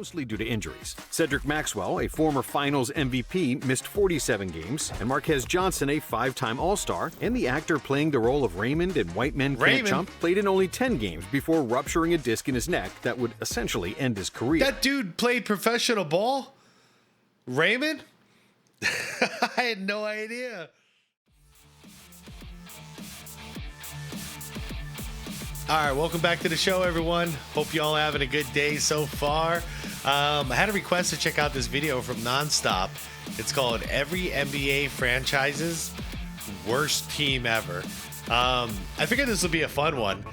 mostly due to injuries. Cedric Maxwell, a former Finals MVP, missed 47 games, and Marquez Johnson, a 5-time All-Star, and the actor playing the role of Raymond in White Men Can't Jump, played in only 10 games before rupturing a disc in his neck that would essentially end his career. That dude played professional ball? Raymond? I had no idea. All right, welcome back to the show, everyone. Hope you all having a good day so far. I had a request to check out this video from Nonstop. It's called Every NBA Franchise's Worst Team Ever. I figured this would be a fun one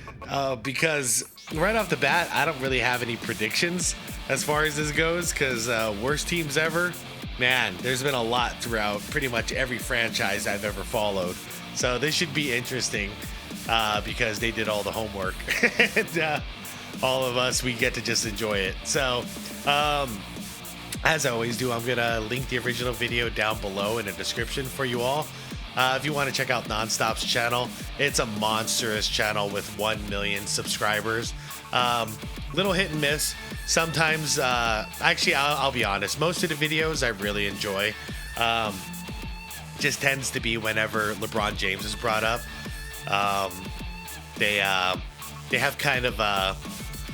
because right off the bat, I don't really have any predictions as far as this goes because worst teams ever, man, there's been a lot throughout pretty much every franchise I've ever followed. So this should be interesting because they did all the homework and all of us, we get to just enjoy it. So as I always do, I'm going to link the original video down below in the description for you all. If you want to check out Nonstop's channel, it's a monstrous channel with 1 million subscribers. Little hit and miss. Sometimes, actually, I'll be honest, most of the videos I really enjoy. Just tends to be whenever LeBron James is brought up. They have kind of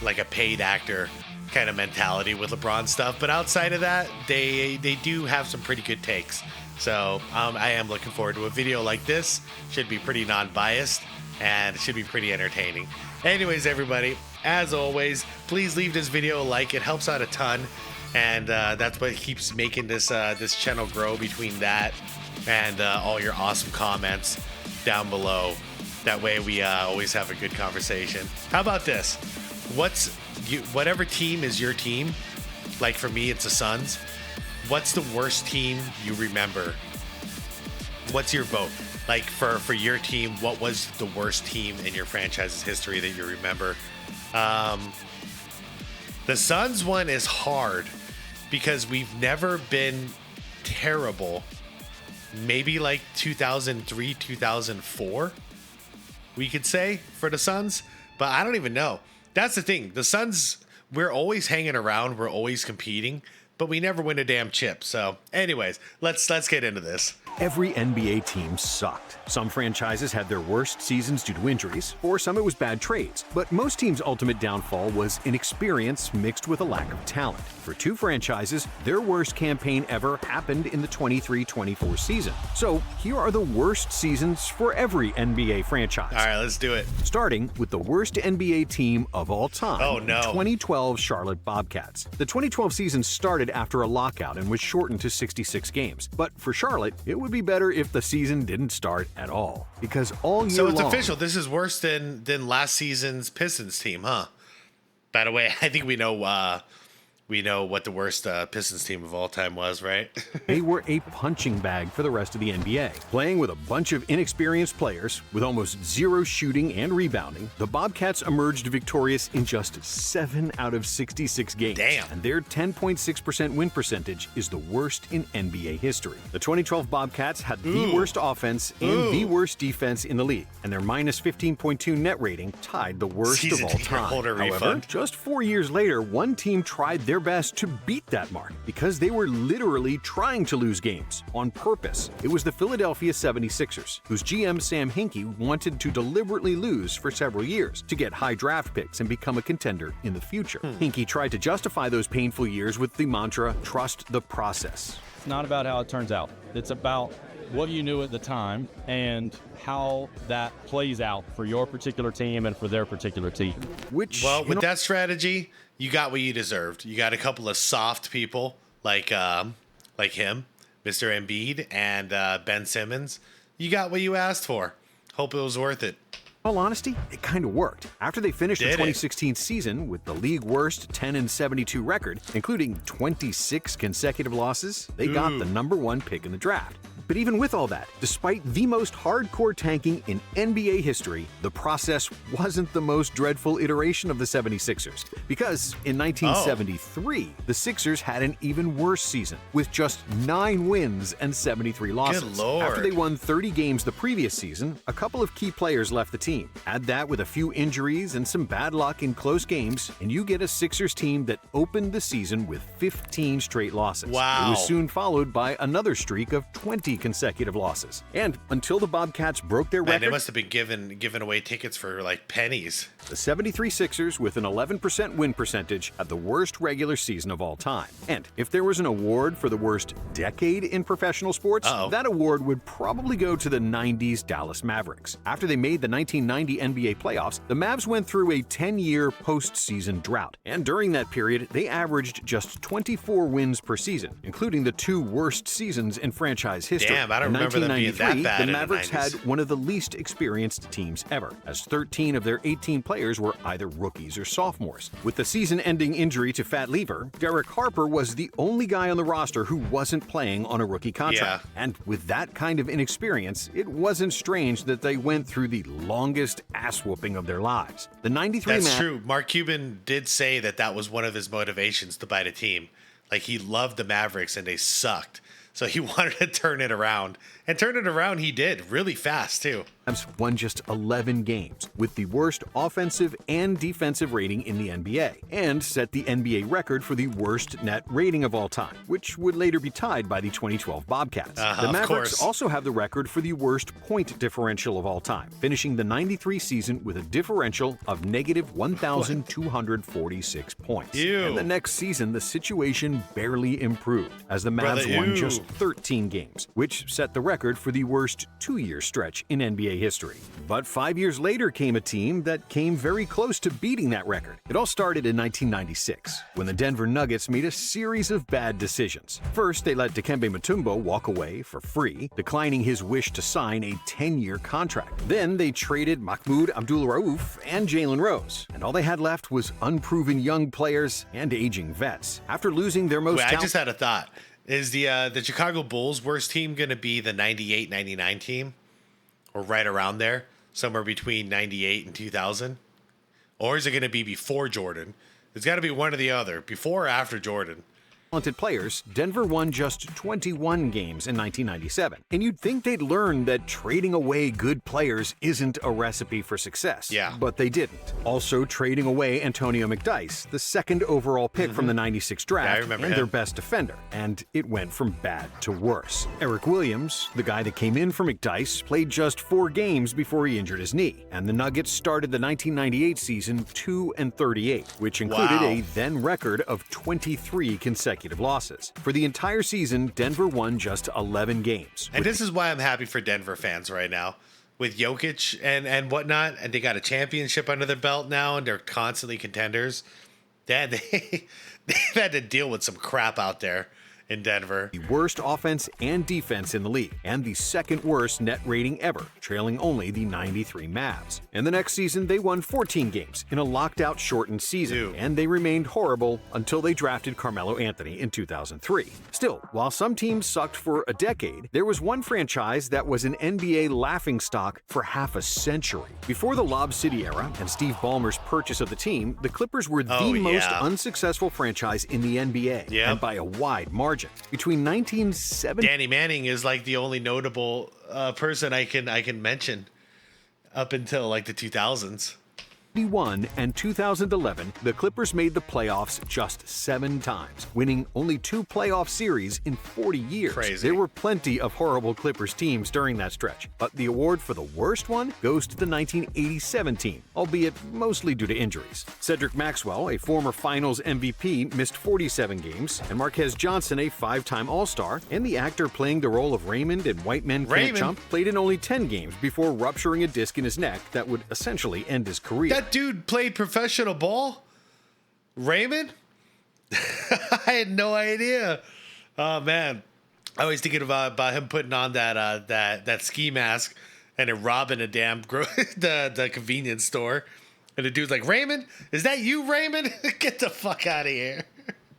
like a paid actor kind of mentality with LeBron stuff, but outside of that, they do have some pretty good takes. So I am looking forward to a video like this. Should be pretty non-biased and it should be pretty entertaining. Anyways, everybody, as always, please leave this video a like. It helps out a ton, and that's what keeps making this this channel grow. Between that and all your awesome comments down below, that way we always have a good conversation. How about this? Whatever team is your team? Like for me, it's the Suns. What's the worst team you remember? What's your vote? Like for your team, what was the worst team in your franchise's history that you remember? The Suns one is hard because we've never been terrible. Maybe like 2003, 2004, we could say for the Suns, but I don't even know. That's the thing. The Suns, we're always hanging around. We're always competing, but we never win a damn chip. So anyways, let's get into this. Every NBA team sucked. Some franchises had their worst seasons due to injuries, or some it was bad trades. But most teams' ultimate downfall was inexperience mixed with a lack of talent. For two franchises, their worst campaign ever happened in the 23-24 season. So here are the worst seasons for every NBA franchise. All right, let's do it. Starting with the worst NBA team of all time. Oh, no. 2012 Charlotte Bobcats. The 2012 season started after a lockout and was shortened to 66 games. But for Charlotte, it would be better if the season didn't start at all, because all year So it's long, official. This is worse than last season's Pistons team, huh? By the way, I think we know what the worst Pistons team of all time was, right? they were a punching bag for the rest of the NBA. Playing with a bunch of inexperienced players, with almost zero shooting and rebounding, the Bobcats emerged victorious in just 7 out of 66 games. Damn. And their 10.6% win percentage is the worst in NBA history. The 2012 Bobcats had the worst offense and the worst defense in the league, and their minus 15.2 net rating tied the worst of all time. However, just 4 years later, one team tried their best to beat that mark because they were literally trying to lose games on purpose. It was the Philadelphia 76ers, whose GM Sam Hinkie wanted to deliberately lose for several years to get high draft picks and become a contender in the future. Hinkie tried to justify those painful years with the mantra, trust the process. It's not about how it turns out. It's about what you knew at the time and how that plays out for your particular team and for their particular team. Which, well, with that strategy, you got what you deserved. You got a couple of soft people like him, Mr. Embiid, and Ben Simmons. You got what you asked for. Hope it was worth it. In all honesty, it kind of worked. After they finished the 2016 season with the league worst 10-72 record, including 26 consecutive losses, they got the #1 pick in the draft. But even with all that, despite the most hardcore tanking in NBA history, the process wasn't the most dreadful iteration of the 76ers. Because in 1973, the Sixers had an even worse season, with just 9 wins and 73 losses. Good Lord. After they won 30 games the previous season, a couple of key players left the team. Add that with a few injuries and some bad luck in close games, and you get a Sixers team that opened the season with 15 straight losses. Wow. It was soon followed by another streak of 20 consecutive losses. And until the Bobcats broke their record, they must have been giving away tickets for like pennies. the 73 Sixers, with an 11% win percentage, had the worst regular season of all time. And if there was an award for the worst decade in professional sports, that award would probably go to the 90s Dallas Mavericks. After they made the 1990 NBA playoffs, the Mavs went through a 10-year postseason drought. And during that period, they averaged just 24 wins per season, including the 2 worst seasons in franchise history. Damn, I don't in remember them being that 1993, bad the in the Mavericks 90s. had one of the least experienced teams ever, as 13 of their 18 players were either rookies or sophomores. With the season-ending injury to Fat Lever, Derek Harper was the only guy on the roster who wasn't playing on a rookie contract. And with that kind of inexperience, it wasn't strange that they went through the longest ass-whooping of their lives. The 93 That's true. Mark Cuban did say that was one of his motivations to buy the team. Like, he loved the Mavericks and they sucked. So he wanted to turn it around. And turn it around he did, really fast too. Mavs won just 11 games, with the worst offensive and defensive rating in the NBA, and set the NBA record for the worst net rating of all time, which would later be tied by the 2012 Bobcats. The Mavericks also have the record for the worst point differential of all time, finishing the 93 season with a differential of negative 1,246 points. And the next season, the situation barely improved, as the Mavs won just 13 games, which set the record for the worst 2-year stretch in NBA history. But 5 years later came a team that came very close to beating that record. It all started in 1996, when the Denver Nuggets made a series of bad decisions. First, they let Dikembe Mutombo walk away for free, declining his wish to sign a 10-year contract. Then they traded Mahmoud Abdul-Rauf and Jalen Rose, and all they had left was unproven young players and aging vets. After losing their most I just had a thought. Is the Chicago Bulls worst team going to be the 98-99 team? Or right around there? Somewhere between 98 and 2000? Or is it going to be before Jordan? It's got to be one or the other. Before or after Jordan? Talented players, Denver won just 21 games in 1997. And you'd think they'd learn that trading away good players isn't a recipe for success. But they didn't. Also trading away Antonio McDyess, the second overall pick from the 96 draft, and their best defender. And it went from bad to worse. Eric Williams, the guy that came in for McDyess, played just 4 games before he injured his knee. And the Nuggets started the 1998 season 2-38, which included a then record of 23 consecutive losses. For the entire season, Denver won just 11 games. And this is why I'm happy for Denver fans right now. With Jokic and whatnot, and they got a championship under their belt now, and they're constantly contenders. They've had to deal with some crap out there in Denver. The worst offense and defense in the league, and the second worst net rating ever, trailing only the 93 Mavs. In the next season, they won 14 games in a locked-out shortened season, and they remained horrible until they drafted Carmelo Anthony in 2003. Still, while some teams sucked for a decade, there was one franchise that was an NBA laughingstock for half a century. Before the Lob City era and Steve Ballmer's purchase of the team, the Clippers were the most unsuccessful franchise in the NBA, and by a wide margin. Between 1970, Danny Manning is like the only notable person I can mention up until like the 2000s. and 2011, the Clippers made the playoffs just 7 times, winning only 2 playoff series in 40 years. Crazy. There were plenty of horrible Clippers teams during that stretch, but the award for the worst one goes to the 1987 team, albeit mostly due to injuries. Cedric Maxwell, a former Finals MVP, missed 47 games, and Marquez Johnson, a 5-time All-Star, and the actor playing the role of Raymond in White Men Can't Jump, played in only 10 games before rupturing a disc in his neck that would essentially end his career. That dude played professional ball? Raymond? I had no idea. Oh man, I was thinking about him putting on that ski mask and then robbing a damn the convenience store, and the dude's like, Raymond, is that you, Raymond? Get the fuck out of here.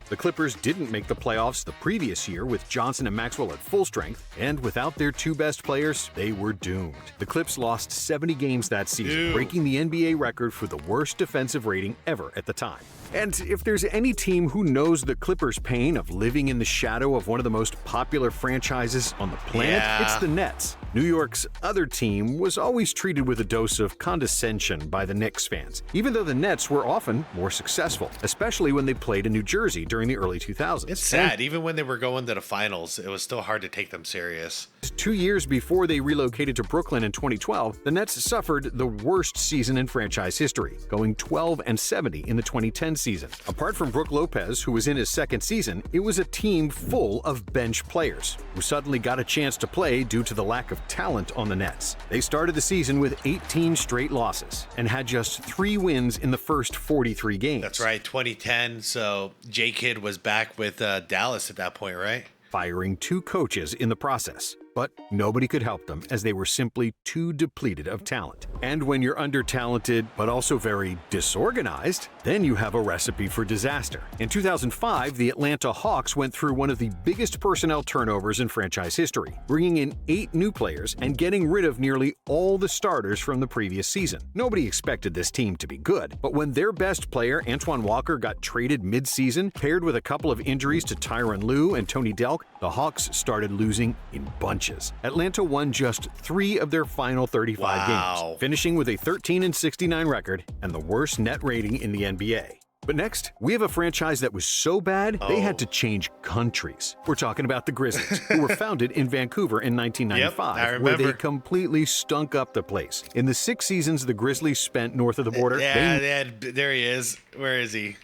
The Clippers didn't make the playoffs the previous year with Johnson and Maxwell at full strength, and without their two best players, they were doomed. The Clips lost 70 games that season, breaking the NBA record for the worst defensive rating ever at the time. And if there's any team who knows the Clippers' pain of living in the shadow of one of the most popular franchises on the planet, it's the Nets. New York's other team was always treated with a dose of condescension by the Knicks fans, even though the Nets were often more successful, especially when they played in New Jersey during the early 2000s. It's sad. Even when they were going to the finals, it was still hard to take them serious. 2 years before they relocated to Brooklyn in 2012, the Nets suffered the worst season in franchise history, going 12-70 in the 2010 season. Apart from Brook Lopez, who was in his second season, it was a team full of bench players who suddenly got a chance to play due to the lack of talent on the Nets. They started the season with 18 straight losses and had just 3 wins in the first 43 games. That's right, 2010. So J-Kid was back with Dallas at that point, right? Firing 2 coaches in the process. But nobody could help them as they were simply too depleted of talent. And when you're under-talented, but also very disorganized, then you have a recipe for disaster. In 2005, the Atlanta Hawks went through one of the biggest personnel turnovers in franchise history, bringing in 8 new players and getting rid of nearly all the starters from the previous season. Nobody expected this team to be good, but when their best player, Antoine Walker, got traded mid-season, paired with a couple of injuries to Tyronn Lue and Tony Delk, the Hawks started losing in bunches. Atlanta won just 3 of their final 35 games, finishing with a 13-69 record and the worst net rating in the NBA. But next, we have a franchise that was so bad, they had to change countries. We're talking about the Grizzlies, who were founded in Vancouver in 1995, where they completely stunk up the place. In the 6 seasons the Grizzlies spent north of the border, there he is. Where is he?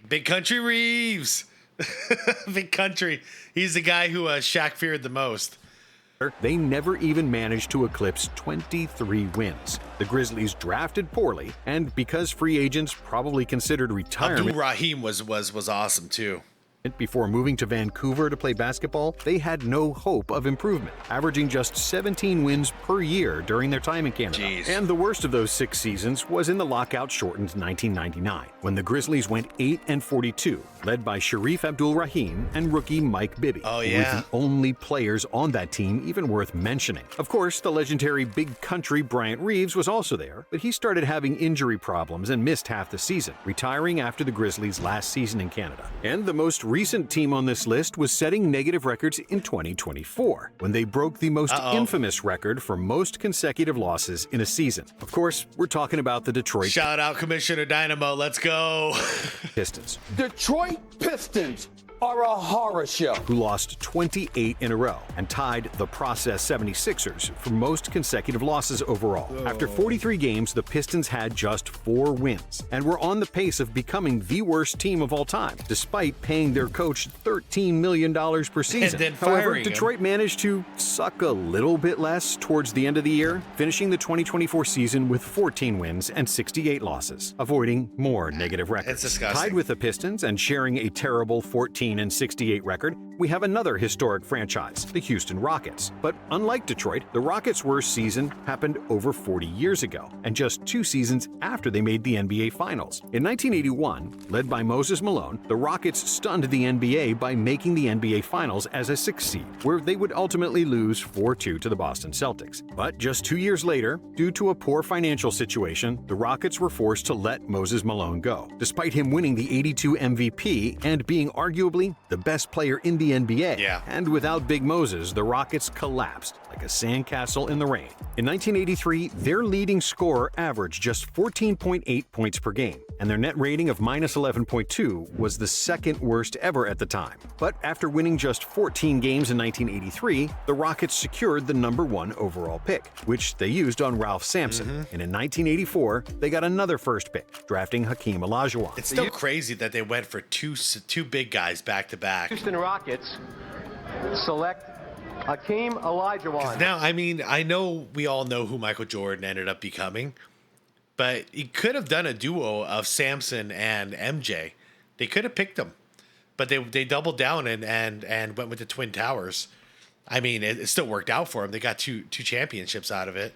Big Country Reeves. Big Country. He's the guy who Shaq feared the most. They never even managed to eclipse 23 wins. The Grizzlies drafted poorly, and because free agents probably considered retirement, Abdul-Rahim was awesome too. Before moving to Vancouver to play basketball, they had no hope of improvement, averaging just 17 wins per year during their time in Canada. And the worst of those 6 seasons was in the lockout-shortened 1999, when the Grizzlies went 8-42, led by Sharif Abdul-Rahim and rookie Mike Bibby, who were the only players on that team even worth mentioning. Of course, the legendary Big Country Bryant Reeves was also there, but he started having injury problems and missed half the season, retiring after the Grizzlies' last season in Canada. And the most recent team on this list was setting negative records in 2024, when they broke the most infamous record for most consecutive losses in a season. Of course, we're talking about the Detroit... Shout out Commissioner Dynamo, let's go! Pistons. Detroit Pistons are a horror show. Who lost 28 in a row and tied the process 76ers for most consecutive losses overall. After 43 games, the Pistons had just 4 wins and were on the pace of becoming the worst team of all time, despite paying their coach $13 million per season. And then However, Detroit managed to suck a little bit less towards the end of the year, finishing the 2024 season with 14 wins and 68 losses, avoiding more negative records. It's disgusting. Tied with the Pistons and sharing a terrible 14-68 record, we have another historic franchise, the Houston Rockets. But unlike Detroit, the Rockets' worst season happened over 40 years ago, and just 2 seasons after they made the NBA Finals. In 1981, led by Moses Malone, the Rockets stunned the NBA by making the NBA Finals as a 6th seed, where they would ultimately lose 4-2 to the Boston Celtics. But just 2 years later, due to a poor financial situation, the Rockets were forced to let Moses Malone go, despite him winning the '82 MVP and being arguably the best player in the NBA. And without Big Moses, the Rockets collapsed like a sandcastle in the rain. In 1983, their leading scorer averaged just 14.8 points per game, and their net rating of -11.2 was the 2nd worst ever at the time. But after winning just 14 games in 1983, the Rockets secured the #1 overall pick, which they used on Ralph Sampson. And in 1984, they got another first pick, drafting Hakeem Olajuwon. It's still crazy that they went for two big guys back to back. Houston Rockets select Hakeem Olajuwon. Now, I mean, I know we all know who Michael Jordan ended up becoming, but he could have done a duo of Samson and MJ. They could have picked them, but they doubled down and went with the Twin Towers. I mean, it still worked out for them. They got two championships out of it.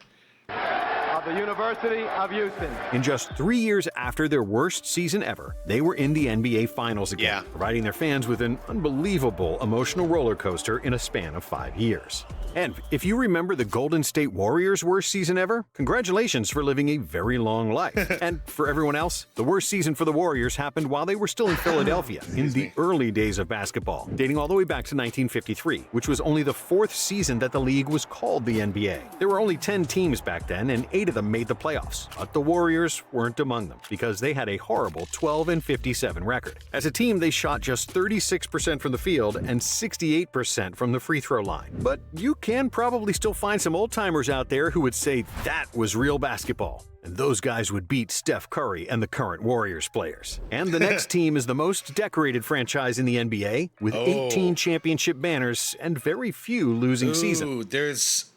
of the University of Houston. In just 3 years after their worst season ever, they were in the NBA Finals again, providing their fans with an unbelievable emotional roller coaster in a span of 5 years. And if you remember the Golden State Warriors' worst season ever, congratulations for living a very long life. And for everyone else, the worst season for the Warriors happened while they were still in Philadelphia in the early days of basketball, dating all the way back to 1953, which was only the 4th season that the league was called the NBA. There were only 10 teams back then, and 8 of them made the playoffs, but the Warriors weren't among them because they had a horrible 12-57 record. As a team, they shot just 36% from the field and 68% from the free throw line. But you can probably still find some old-timers out there who would say that was real basketball. And those guys would beat Steph Curry and the current Warriors players. And the next team is the most decorated franchise in the NBA, with 18 championship banners and very few losing seasons. There's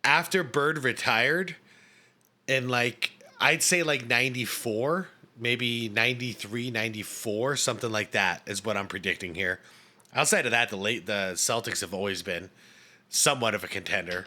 after Bird retired in I'd say 94, maybe 93, 94, something like that is what I'm predicting here. Outside of that, the Celtics have always been somewhat of a contender.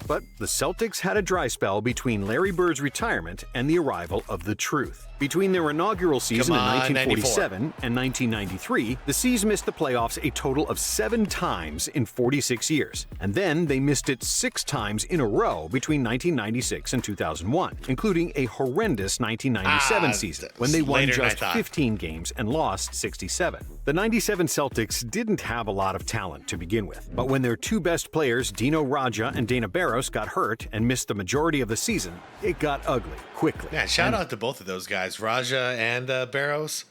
But the Celtics had a dry spell between Larry Bird's retirement and the arrival of the truth. Between their inaugural season in 1947 and 1993, the C's missed the playoffs a total of 7 times in 46 years. And then they missed it 6 times in a row between 1996 and 2001, including a horrendous 1997 season when they won just 15 games and lost 67. The 97 Celtics didn't have a lot of talent to begin with, but when their 2 best players, Dino Radja and Dana Barros, got hurt and missed the majority of the season, it got ugly quickly. Yeah, shout out to both of those guys, Radja and Barros.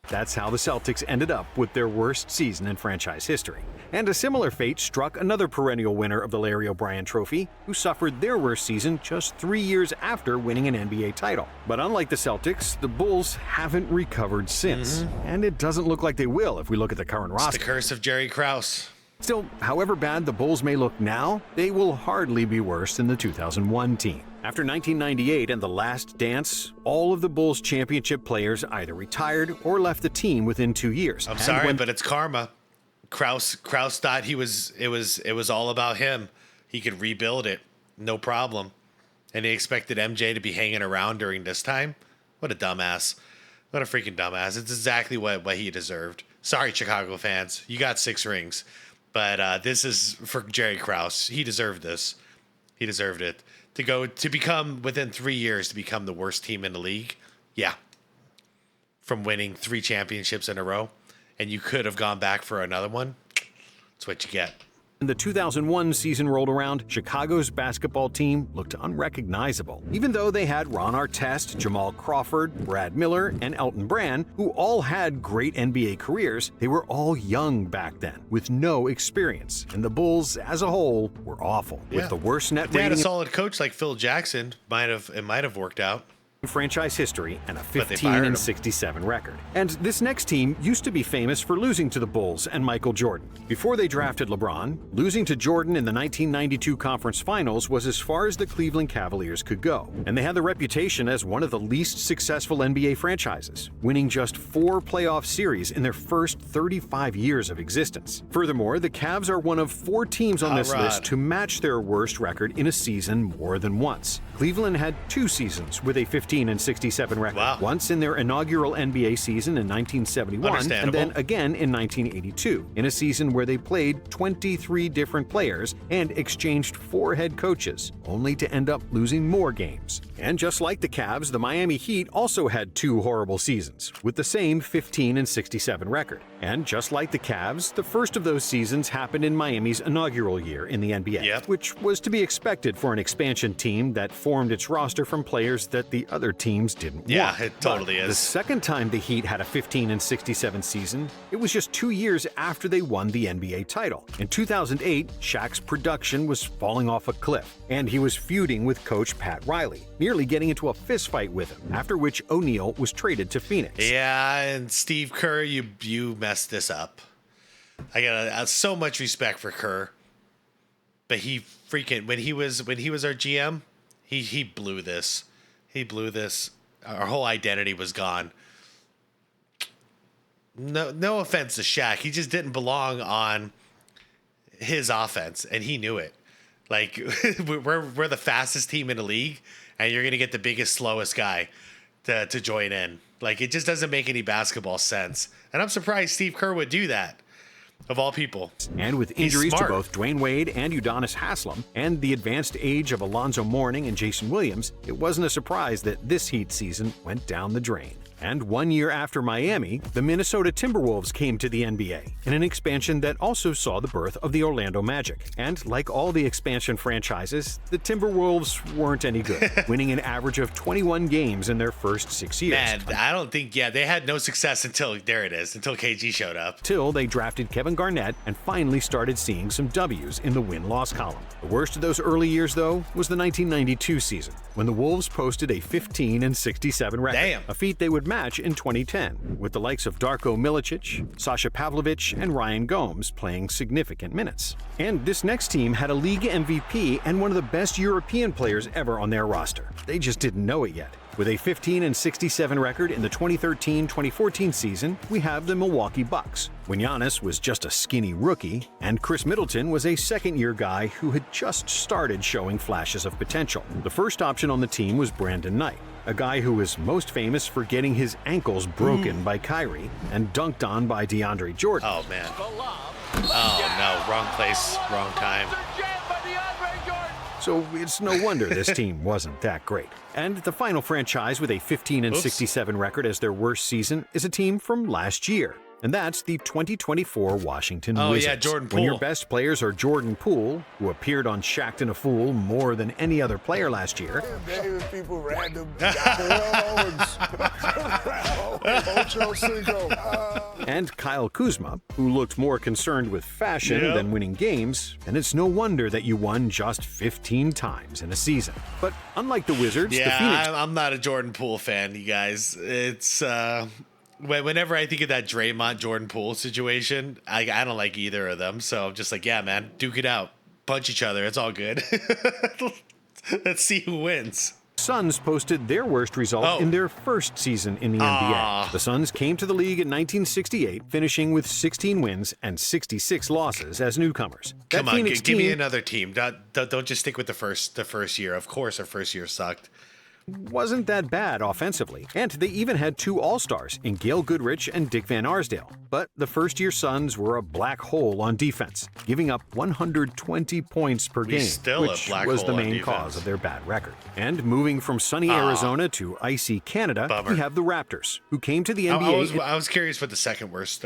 That's how the Celtics ended up with their worst season in franchise history. And a similar fate struck another perennial winner of the Larry O'Brien Trophy, who suffered their worst season just 3 years after winning an NBA title. But unlike the Celtics, the Bulls haven't recovered since. And it doesn't look like they will if we look at the current roster. It's the curse of Jerry Krause. Still, however bad the Bulls may look now, they will hardly be worse than the 2001 team. After 1998 and The Last Dance, all of the Bulls championship players either retired or left the team within 2 years. I'm sorry, but it's karma. Krause thought it was all about him. He could rebuild it, no problem. And he expected MJ to be hanging around during this time. What a dumbass. What a freaking dumbass. It's exactly what he deserved. Sorry, Chicago fans. You got 6 rings. But this is for Jerry Krause. He deserved this. He deserved it. To become, within 3 years, to become the worst team in the league. Yeah. From winning 3 championships in a row. And you could have gone back for another one. That's what you get. When the 2001 season rolled around, Chicago's basketball team looked unrecognizable. Even though they had Ron Artest, Jamal Crawford, Brad Miller, and Elton Brand, who all had great NBA careers, they were all young back then, with no experience. And the Bulls, as a whole, were awful. Yeah. With the worst net rating. They had a solid coach like Phil Jackson. It might have worked out. Franchise history and a 15-67 record. And this next team used to be famous for losing to the Bulls and Michael Jordan. Before they drafted LeBron, losing to Jordan in the 1992 conference finals was as far as the Cleveland Cavaliers could go. And they had the reputation as one of the least successful NBA franchises, winning just 4 playoff series in their first 35 years of existence. Furthermore, the Cavs are one of 4 teams on this list to match their worst record in a season more than once. Cleveland had 2 seasons with a 15-67 record. Wow. Once in their inaugural NBA season in 1971, and then again in 1982, in a season where they played 23 different players and exchanged 4 head coaches, only to end up losing more games. And just like the Cavs, the Miami Heat also had 2 horrible seasons, with the same 15-67 record. And just like the Cavs, the first of those seasons happened in Miami's inaugural year in the NBA, which was to be expected for an expansion team that formed its roster from players that the other teams didn't want. Yeah, it totally is. The second time the Heat had a 15-67 season, it was just 2 years after they won the NBA title. In 2008, Shaq's production was falling off a cliff, and he was feuding with coach Pat Riley, nearly getting into a fistfight with him, after which O'Neal was traded to Phoenix. Yeah, and Steve Kerr, you messed this up. I got so much respect for Kerr, but he freaking when he was our GM, he blew this. He blew this. Our whole identity was gone. No offense to Shaq. He just didn't belong on his offense, and he knew it. Like, we're the fastest team in the league, and you're going to get the biggest, slowest guy to join in. Like, it just doesn't make any basketball sense. And I'm surprised Steve Kerr would do that, of all people. And with injuries to both Dwayne Wade and Udonis Haslem, and the advanced age of Alonzo Mourning and Jason Williams, it wasn't a surprise that this Heat season went down the drain. And 1 year after Miami, the Minnesota Timberwolves came to the NBA in an expansion that also saw the birth of the Orlando Magic. And like all the expansion franchises, the Timberwolves weren't any good, winning an average of 21 games in their first 6 years. Man, I don't think, they had no success until KG showed up. Till they drafted Kevin Garnett and finally started seeing some W's in the win-loss column. The worst of those early years, though, was the 1992 season, when the Wolves posted a 15-67 record. Damn. A feat they would match in 2010, with the likes of Darko Milicic, Sasha Pavlovich, and Ryan Gomes playing significant minutes. And this next team had a league MVP and one of the best European players ever on their roster. They just didn't know it yet. With a 15-67 record in the 2013-2014 season, we have the Milwaukee Bucks, when Giannis was just a skinny rookie, and Chris Middleton was a second-year guy who had just started showing flashes of potential. The first option on the team was Brandon Knight, a guy who was most famous for getting his ankles broken by Kyrie and dunked on by DeAndre Jordan. Oh, man. Oh, no. Wrong place, wrong time. So it's no wonder this team wasn't that great. And the final franchise with a 15-67 record as their worst season is a team from last year. And that's the 2024 Washington Wizards. Yeah, Jordan Poole. When your best players are Jordan Poole, who appeared on Shaqtin' a Fool more than any other player last year, people random and Kyle Kuzma, who looked more concerned with fashion than winning games, and it's no wonder that you won just 15 times in a season. But unlike the Wizards, the Phoenix... I'm not a Jordan Poole fan, you guys. It's... Whenever I think of that Draymond Jordan Poole situation, I don't like either of them. So I'm just like, yeah, man, duke it out, punch each other. It's all good. Let's see who wins. Suns posted their worst result in their first season in the NBA. The Suns came to the league in 1968, finishing with 16 wins and 66 losses as newcomers. Come on, give me another team. Don't just stick with the first year. Of course, our first year sucked. Wasn't that bad offensively, and they even had two All-Stars in Gail Goodrich and Dick Van Arsdale. But the first-year Suns were a black hole on defense, giving up 120 points per game, which was the main cause of their bad record. And moving from sunny Arizona to icy Canada, we have the Raptors, who came to the NBA. I was curious what the second worst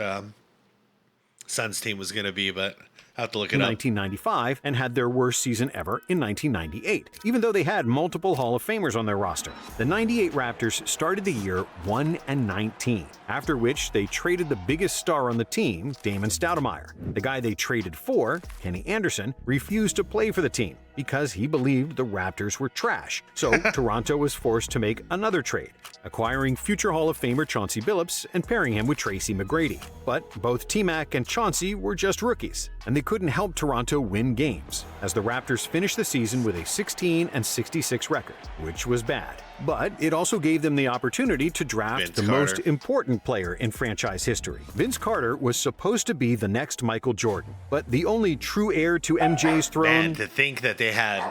Suns team was going to be, but I'll have to look it up. 1995 and had their worst season ever in 1998, even though they had multiple Hall of Famers on their roster. The 98 Raptors started the year 1-19, after which they traded the biggest star on the team, Damon Stoudemire. The guy they traded for, Kenny Anderson, refused to play for the team because he believed the Raptors were trash. So Toronto was forced to make another trade, acquiring future Hall of Famer Chauncey Billups and pairing him with Tracy McGrady. But both T-Mac and Chauncey were just rookies, and they couldn't help Toronto win games, as the Raptors finished the season with a 16-66 record, which was bad. But it also gave them the opportunity to draft the most important player in franchise history. Vince Carter was supposed to be the next Michael Jordan, but the only true heir to MJ's throne... Man, to think that they had...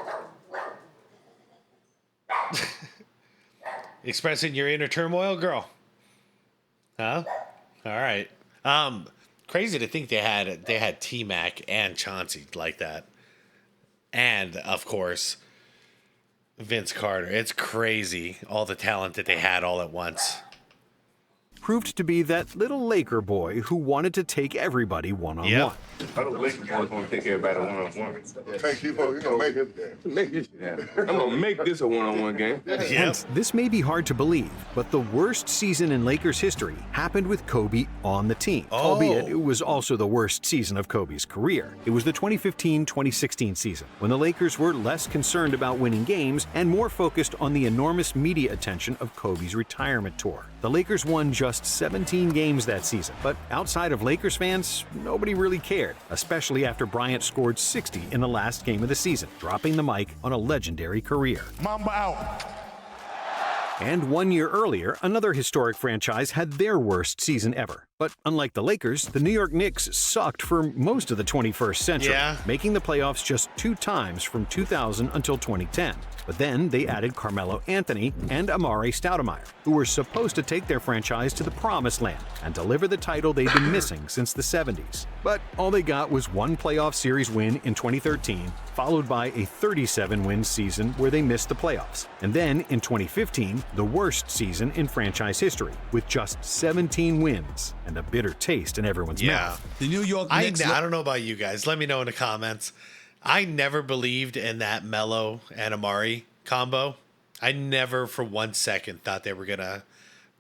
Expressing your inner turmoil, girl. Huh? All right. Crazy to think they had T-Mac and Chauncey like that. And, of course... Vince Carter. It's crazy, all the talent that they had all at once. Proved to be that little Laker boy who wanted to take everybody one-on-one. I don't Laker boys want to take everybody one-on-one. Thank you, you're going to make it. I'm going to make this a one-on-one game. Hence, this may be hard to believe, but the worst season in Lakers history happened with Kobe on the team. Albeit, it was also the worst season of Kobe's career. It was the 2015-2016 season, when the Lakers were less concerned about winning games and more focused on the enormous media attention of Kobe's retirement tour. The Lakers won just 17 games that season, but outside of Lakers fans, nobody really cared, especially after Bryant scored 60 in the last game of the season, dropping the mic on a legendary career. Mamba out. And 1 year earlier, another historic franchise had their worst season ever, But unlike the Lakers, the New York Knicks sucked for most of the 21st century, making the playoffs just 2 times from 2000 until 2010. But then they added Carmelo Anthony and Amare Stoudemire, who were supposed to take their franchise to the promised land and deliver the title they'd been missing since the 70s. But all they got was one playoff series win in 2013, followed by a 37-win season where they missed the playoffs. And then in 2015, the worst season in franchise history, with just 17 wins and a bitter taste in everyone's mouth. The New York Knicks. I don't know about you guys. Let me know in the comments. I never believed in that Melo and Amari combo. I never for 1 second thought they were going to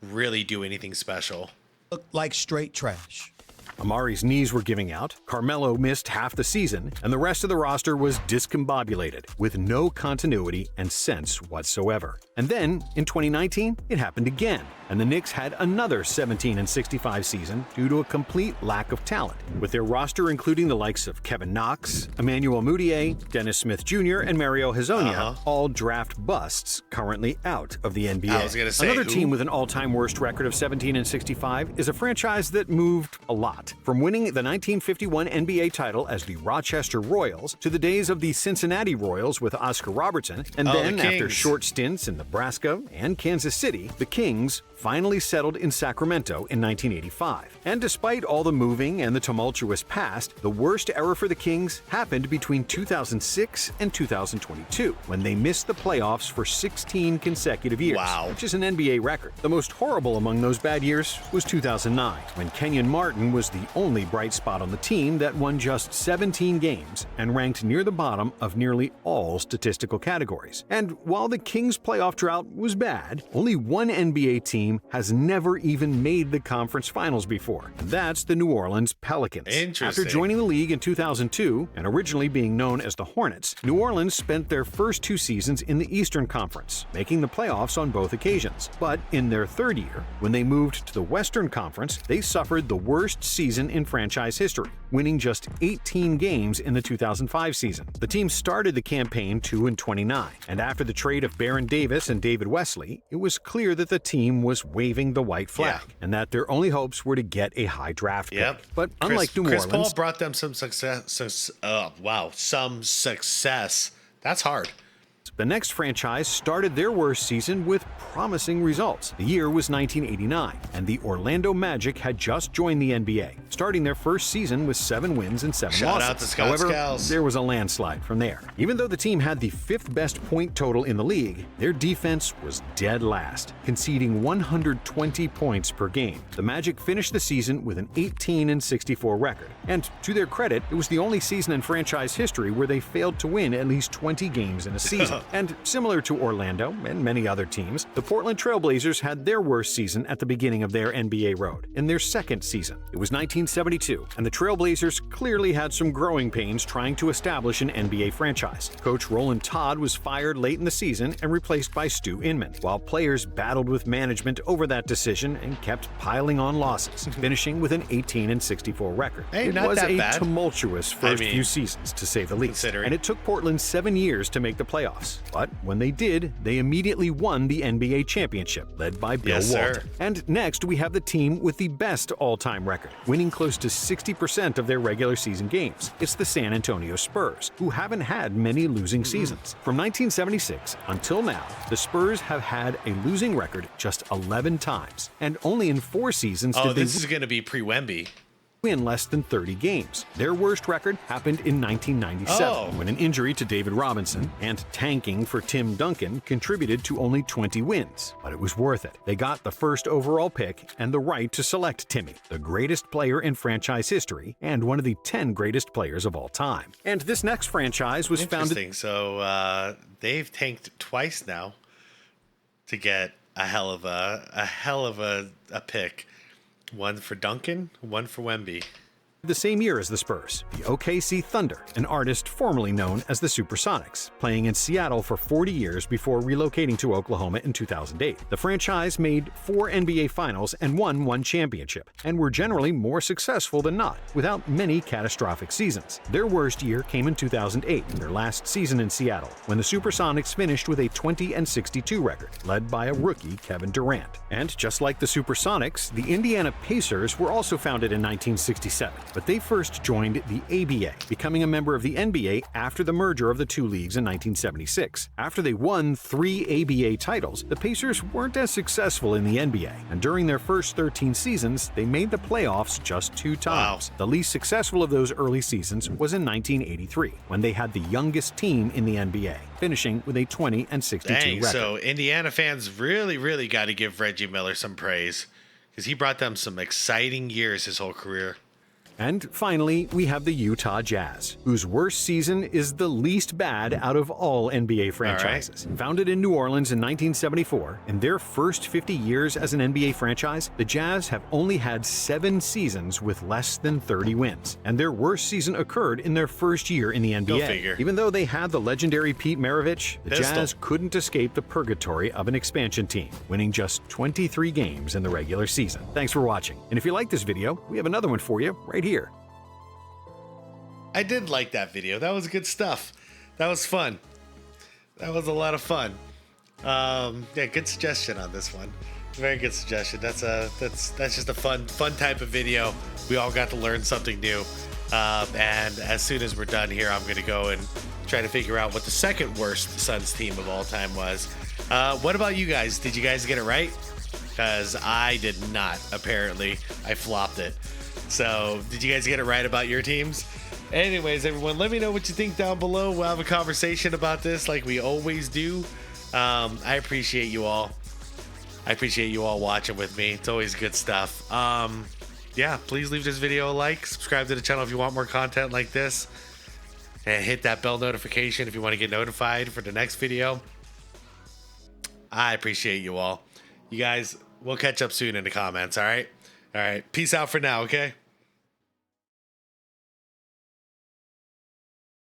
really do anything special. Look like straight trash. Amari's knees were giving out, Carmelo missed half the season, and the rest of the roster was discombobulated, with no continuity and sense whatsoever. And then, in 2019, it happened again, and the Knicks had another 17-65 season due to a complete lack of talent, with their roster including the likes of Kevin Knox, Emmanuel Mudiay, Dennis Smith Jr., and Mario Hezonja, all draft busts currently out of the NBA. I was going to say, another team with an all-time worst record of 17-65 is a franchise that moved a lot. From winning the 1951 NBA title as the Rochester Royals to the days of the Cincinnati Royals with Oscar Robertson, and then after short stints in Nebraska and Kansas City, the Kings finally settled in Sacramento in 1985. And despite all the moving and the tumultuous past, the worst era for the Kings happened between 2006 and 2022, when they missed the playoffs for 16 consecutive years, which is an NBA record. The most horrible among those bad years was 2009, when Kenyon Martin was the only bright spot on the team that won just 17 games and ranked near the bottom of nearly all statistical categories. And while the Kings' playoff drought was bad, only one NBA team has never even made the conference finals before, and that's the New Orleans Pelicans. After joining the league in 2002 and originally being known as the Hornets, New Orleans spent their first 2 seasons in the Eastern Conference, making the playoffs on both occasions. But in their third year, when they moved to the Western Conference, they suffered the worst season in franchise history, winning just 18 games in the 2005 season. The team started the campaign 2-29, and after the trade of Baron Davis and David Wesley, it was clear that the team was waving the white flag, and that their only hopes were to get a high draft pick. But unlike New Orleans, Chris Paul brought them some success. Some success. That's hard. The next franchise started their worst season with promising results. The year was 1989, and the Orlando Magic had just joined the NBA, starting their first season with 7 wins and 7 Shout losses. out to Scott However, Skiles. there was a landslide from there. Even though the team had the 5th best point total in the league, their defense was dead last, conceding 120 points per game. The Magic finished the season with an 18-64 record, and to their credit, it was the only season in franchise history where they failed to win at least 20 games in a season. And similar to Orlando and many other teams, the Portland Trail Blazers had their worst season at the beginning of their NBA road, in their second season. It was 1972, and the Trail Blazers clearly had some growing pains trying to establish an NBA franchise. Coach Roland Todd was fired late in the season and replaced by Stu Inman, while players battled with management over that decision and kept piling on losses, finishing with an 18-64 record. Hey, it not was that a bad. tumultuous first few seasons, to say the least, and it took Portland 7 years to make the playoffs. But when they did, they immediately won the NBA championship, led by Bill Walton. And next, we have the team with the best all-time record, winning close to 60% of their regular season games. It's the San Antonio Spurs, who haven't had many losing seasons. From 1976 until now, the Spurs have had a losing record just 11 times, and only in 4 seasons did they this is going to be pre-Wemby. win less than 30 games. Their worst record happened in 1997, when an injury to David Robinson and tanking for Tim Duncan contributed to only 20 wins. But it was worth it. They got the first overall pick and the right to select Timmy, the greatest player in franchise history and one of the 10 greatest players of all time. And this next franchise was founded... So they've tanked twice now to get a hell of a pick. One for Duncan, one for Wemby. The same year as the Spurs, the OKC Thunder, an artist formerly known as the Supersonics, playing in Seattle for 40 years before relocating to Oklahoma in 2008. The franchise made 4 NBA Finals and won 1 championship, and were generally more successful than not, without many catastrophic seasons. Their worst year came in 2008, their last season in Seattle, when the Supersonics finished with a 20-62 record, led by a rookie Kevin Durant. And just like the Supersonics, the Indiana Pacers were also founded in 1967. But they first joined the ABA, becoming a member of the NBA after the merger of the two leagues in 1976. After they won 3 ABA titles, the Pacers weren't as successful in the NBA, and during their first 13 seasons, they made the playoffs just 2 times. Wow. The least successful of those early seasons was in 1983, when they had the youngest team in the NBA, finishing with a 20-62 record. So Indiana fans really got to give Reggie Miller some praise, because he brought them some exciting years his whole career. And finally, we have the Utah Jazz, whose worst season is the least bad out of all NBA franchises. Founded in New Orleans in 1974, in their first 50 years as an NBA franchise, the Jazz have only had 7 seasons with less than 30 wins. And their worst season occurred in their first year in the NBA. Go figure. Even though they had the legendary Pete Maravich, the Jazz couldn't escape the purgatory of an expansion team, winning just 23 games in the regular season. Thanks for watching. And if you like this video, we have another one for you right here. I did like that video. That was good stuff. That was fun. That was a lot of fun. Yeah, good suggestion on this one. Very good suggestion. That's just a fun type of video. We all got to learn something new. And as soon as we're done here, I'm gonna go and try to figure out what the second worst Suns team of all time was. What about you guys? Did you guys get it right? Because I did not. Apparently, I flopped it. So, did you guys get it right about your teams? Anyways, everyone, let me know what you think down below. We'll have a conversation about this like we always do. I appreciate you all. I appreciate you all watching with me. It's always good stuff. Yeah, please leave this video a like. Subscribe to the channel if you want more content like this. And hit that bell notification if you want to get notified for the next video. I appreciate you all. You guys, we'll catch up soon in the comments, all right? All right, peace out for now, okay?